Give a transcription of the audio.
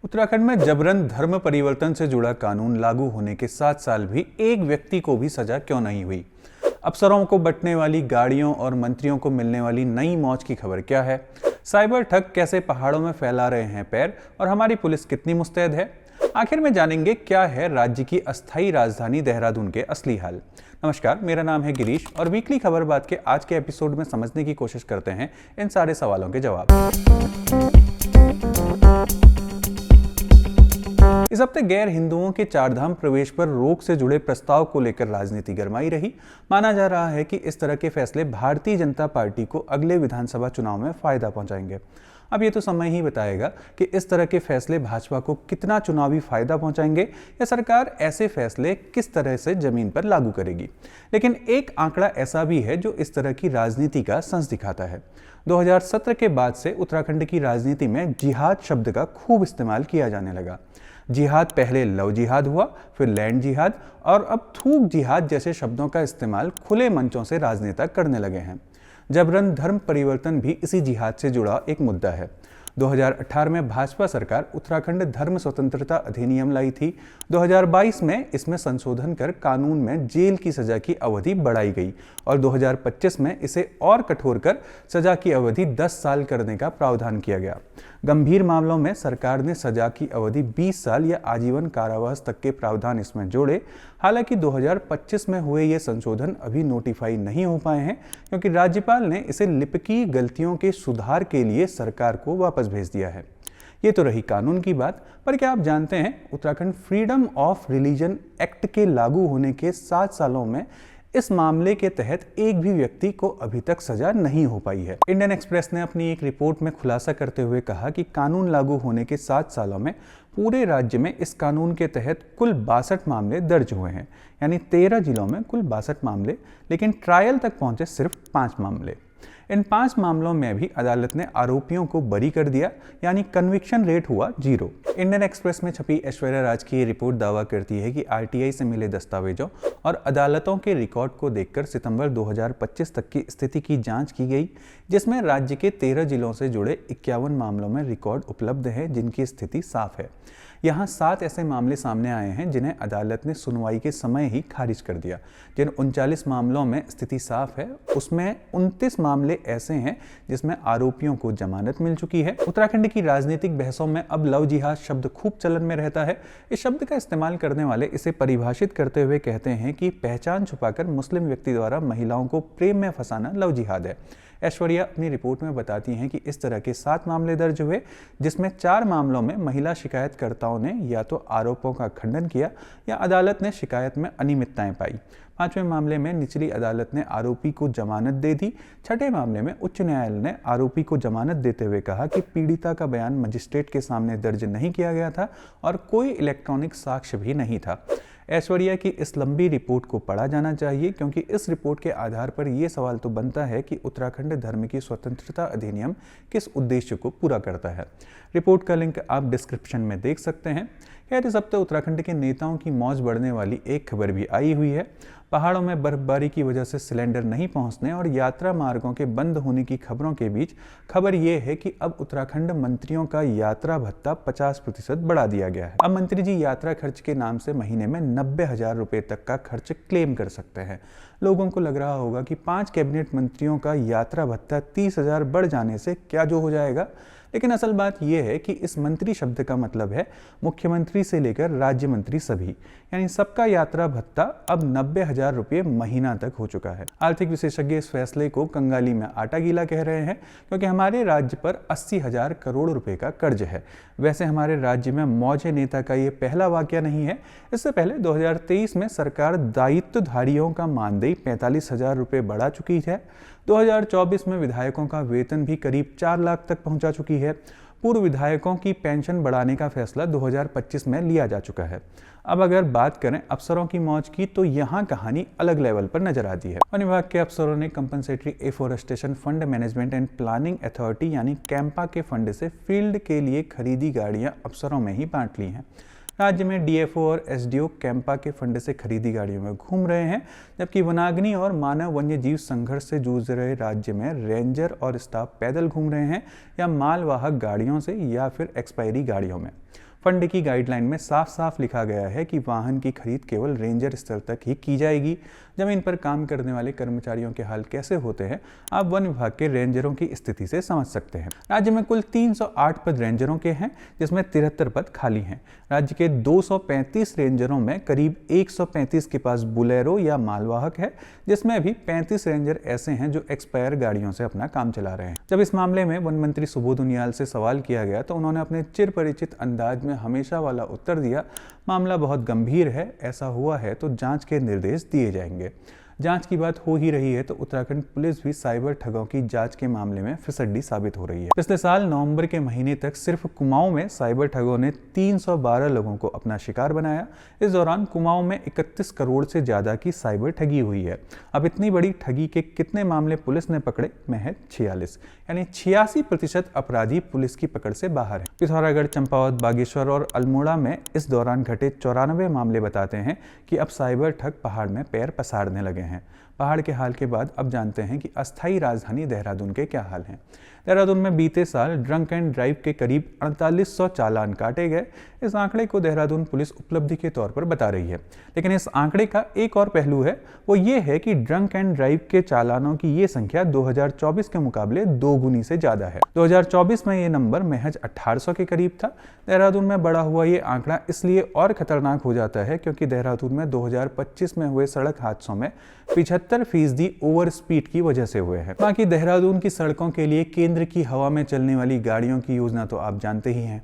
उत्तराखंड में जबरन धर्म परिवर्तन से जुड़ा कानून लागू होने के 7 साल भी एक व्यक्ति को भी सजा क्यों नहीं हुई? अफसरों को बंटने वाली गाड़ियों और मंत्रियों को मिलने वाली नई मौज की खबर क्या है? साइबर ठग कैसे पहाड़ों में फैला रहे हैं पैर और हमारी पुलिस कितनी मुस्तैद है? आखिर में जानेंगे क्या है राज्य की अस्थायी राजधानी देहरादून के असली हाल। नमस्कार, मेरा नाम है गिरीश और वीकली खबर बात के आज के एपिसोड में समझने की कोशिश करते हैं इन सारे सवालों के जवाब। इस हफ्ते गैर हिंदुओं के चारधाम प्रवेश पर रोक से जुड़े प्रस्ताव को लेकर राजनीति गरमाई रही। माना जा रहा है कि इस तरह के फैसले भारतीय जनता पार्टी को अगले विधानसभा चुनाव में फायदा पहुंचाएंगे। अब ये तो समय ही बताएगा कि इस तरह के फैसले भाजपा को कितना चुनावी फायदा पहुंचाएंगे या सरकार ऐसे फैसले किस तरह से जमीन पर लागू करेगी। लेकिन एक आंकड़ा ऐसा भी है जो इस तरह की राजनीति का संस दिखाता है। 2017 के बाद से उत्तराखंड की राजनीति में जिहाद शब्द का खूब इस्तेमाल किया जाने लगा। जिहाद पहले लव जिहाद हुआ, फिर लैंड जिहाद और अब थूक जिहाद जैसे शब्दों का इस्तेमाल खुले मंचों से राजनेता करने लगे हैं। जबरन धर्म परिवर्तन भी इसी जिहाद से जुड़ा एक मुद्दा है। 2018 में भाजपा सरकार उत्तराखंड धर्म स्वतंत्रता अधिनियम लाई थी। 2022 में इसमें संशोधन कर कानून में जेल की सजा की अवधि बढ़ाई गई और 2025 में इसे और कठोर कर सजा की अवधि 10 साल करने का प्रावधान किया गया। गंभीर मामलों में सरकार ने सजा की अवधि 20 साल या आजीवन कारावास तक के प्रावधान इसमें जोड़े। हालांकि 2025 में हुए ये संशोधन अभी नोटिफाई नहीं हो पाए हैं क्योंकि राज्यपाल ने इसे लिपिकीय गलतियों के सुधार के लिए सरकार को वापस भेज दिया है। ये तो रही कानून की बात, पर क्या आप जानते हैं Uttarakhand freedom of religion act के लागू होने के 7 सालों में इस मामले के तहत एक भी व्यक्ति को अभी तक सजा नहीं हो पाई है। इंडियन एक्सप्रेस ने अपनी एक रिपोर्ट में खुलासा करते हुए कहा कि कानून लागू होने के 7 सालों में पूरे राज्य में इस कानून के तहत कुल 62 मामले दर्ज हुए हैं, यानी 13 जिलों में कुल 62 मामले, लेकिन ट्रायल तक पहुंचे सिर्फ 5 मामले। इन 5 मामलों में भी अदालत ने आरोपियों को बरी कर दिया, यानी कन्विक्शन रेट हुआ 0। इंडियन एक्सप्रेस में छपी ऐश्वर्या राज की रिपोर्ट दावा करती है कि आरटीआई से मिले दस्तावेजों और अदालतों के रिकॉर्ड को देखकर सितंबर 2025 तक की स्थिति की जांच की गई, जिसमें राज्य के 13 जिलों से जुड़े 51 मामलों में रिकॉर्ड उपलब्ध है जिनकी स्थिति साफ है। यहाँ 7 ऐसे मामले सामने आए हैं जिन्हें अदालत ने सुनवाई के समय ही खारिज कर दिया। जिन 39 मामलों में स्थिति साफ है उसमें 29 मामले ऐसे हैं जिसमें आरोपियों को जमानत मिल चुकी है। उत्तराखंड की राजनीतिक बहसों में अब लव जिहाद शब्द खूब चलन में रहता है। इस शब्द का इस्तेमाल करने वाले इसे परिभाषित करते हुए कहते हैं कि पहचान छुपाकर मुस्लिम व्यक्ति द्वारा महिलाओं को प्रेम में फंसाना लव जिहाद है। ऐश्वर्या अपनी रिपोर्ट में बताती हैं कि इस तरह के 7 मामले दर्ज हुए, जिसमें 4 मामलों में महिला शिकायतकर्ताओं ने या तो आरोपों का खंडन किया या अदालत ने शिकायत में अनियमितताएं पाई। 5वें मामले में निचली अदालत ने आरोपी को जमानत दे दी। 6ठे मामले में उच्च न्यायालय ने आरोपी को जमानत देते हुए कहा कि पीड़िता का बयान मजिस्ट्रेट के सामने दर्ज नहीं किया गया था और कोई इलेक्ट्रॉनिक साक्ष्य भी नहीं था। ऐश्वर्या की इस लंबी रिपोर्ट को पढ़ा जाना चाहिए क्योंकि इस रिपोर्ट के आधार पर यह सवाल तो बनता है कि उत्तराखंड धर्म की स्वतंत्रता अधिनियम किस उद्देश्य को पूरा करता है। रिपोर्ट का लिंक आप डिस्क्रिप्शन में देख सकते हैं। खैर, इस हफ्ते उत्तराखंड के नेताओं की मौज बढ़ने वाली एक खबर भी आई हुई है। पहाड़ों में बर्फबारी की वजह से सिलेंडर नहीं पहुंचने और यात्रा मार्गों के बंद होने की खबरों के बीच खबर यह है कि अब उत्तराखंड मंत्रियों का यात्रा भत्ता 50% बढ़ा दिया गया है। अब मंत्री जी यात्रा खर्च के नाम से महीने में 90,000 रुपये तक का खर्च क्लेम कर सकते हैं। लोगों को लग रहा होगा कि 5 कैबिनेट मंत्रियों का यात्रा भत्ता 30,000 बढ़ जाने से क्या जो हो जाएगा, लेकिन असल बात यह है कि इस मंत्री शब्द का मतलब है मुख्यमंत्री से लेकर राज्य मंत्री सभी, यानी सबका यात्रा भत्ता अब 90,000 रुपये महीना तक हो चुका है। आर्थिक विशेषज्ञ इस फैसले को कंगाली में आटा गीला कह रहे हैं क्योंकि हमारे राज्य पर 80,000 करोड़ रुपए का कर्ज है। वैसे हमारे राज्य में मौजे नेता का ये पहला वाकया नहीं है। इससे पहले 2023 में सरकार दायित्वधारियों का मानदेय 45,000 रुपये बढ़ा चुकी है। 2024 में विधायकों का वेतन भी करीब 4 लाख तक पहुंचा चुकी है। पूर्व विधायकों की पेंशन बढ़ाने का फैसला 2025 में लिया जा चुका है। अब अगर बात करें अफसरों की मौज की तो यहाँ कहानी अलग लेवल पर नजर आती है। वन विभाग के अफसरों ने compensatory afforestation fund management and planning authority यानी कैंपा के फंड से फील्ड के लिए खरीदी गाड़ियाँ अफसरों में ही बांट ली हैं। राज्य में डीएफओ और एसडीओ कैंपा के फंड से खरीदी गाड़ियों में घूम रहे हैं, जबकि वनाग्नि और मानव वन्य जीव संघर्ष से जूझ रहे राज्य में रेंजर और स्टाफ पैदल घूम रहे हैं या मालवाहक गाड़ियों से या फिर एक्सपायरी गाड़ियों में। फंड की गाइडलाइन में साफ साफ लिखा गया है कि वाहन की खरीद केवल रेंजर स्तर तक ही की जाएगी। जमीन पर काम करने वाले कर्मचारियों के हाल कैसे होते हैं आप वन विभाग के रेंजरों की स्थिति से समझ सकते हैं। राज्य में कुल 308 पद रेंजरों के हैं, जिसमें 73 पद खाली हैं। राज्य के 235 रेंजरों में करीब 135 के पास बुलेरो या मालवाहक है, जिसमें भी 35 रेंजर ऐसे हैं जो एक्सपायर गाड़ियों से अपना काम चला रहे हैं। जब इस मामले में वन मंत्री सुबोध उनियाल से सवाल किया गया तो उन्होंने अपने चिर परिचित अंदाज में हमेशा वाला उत्तर दिया, मामला बहुत गंभीर है, ऐसा हुआ है तो जांच के निर्देश दिए जाएंगे। जांच की बात हो ही रही है तो उत्तराखंड पुलिस भी साइबर ठगों की जांच के मामले में फिसड्डी साबित हो रही है। पिछले साल नवंबर के महीने तक सिर्फ कुमाऊं में साइबर ठगों ने 312 लोगों को अपना शिकार बनाया। इस दौरान कुमाऊं में 31 करोड़ से ज्यादा की साइबर ठगी हुई है। अब इतनी बड़ी ठगी के कितने मामले पुलिस ने पकड़े? महज 46, यानी 86% अपराधी पुलिस की पकड़ से बाहर है। पिथौरागढ़, चंपावत, बागेश्वर और अल्मोड़ा में इस दौरान घटे 94 मामले बताते हैं कि अब साइबर ठग पहाड़ में पैर पसारने लगे हैं। पहाड़ के हाल के बाद अब जानते हैं कि अस्थायी राजधानी देहरादून के क्या हाल हैं। देहरादून में बीते साल ड्रंक एंड ड्राइव के करीब 4800 चालान काटे गए। इस आंकड़े को देहरादून पुलिस उपलब्धि के तौर पर बता रही है, लेकिन इस आंकड़े का एक और पहलू है, वो ये है कि ड्रंक एंड ड्राइव के चालानों की ये संख्या 2024 के मुकाबले 2 गुनी से ज्यादा है। 2024 में ये नंबर महज 1800 के करीब था। देहरादून में बढ़ा हुआ ये आंकड़ा इसलिए और खतरनाक हो जाता है क्योंकि देहरादून में 2025 में हुए सड़क हादसों में 75% ओवर स्पीड की वजह से हुए हैं। बाकी देहरादून की सड़कों के लिए केंद्र की हवा में चलने वाली गाड़ियों की योजना तो आप जानते ही हैं।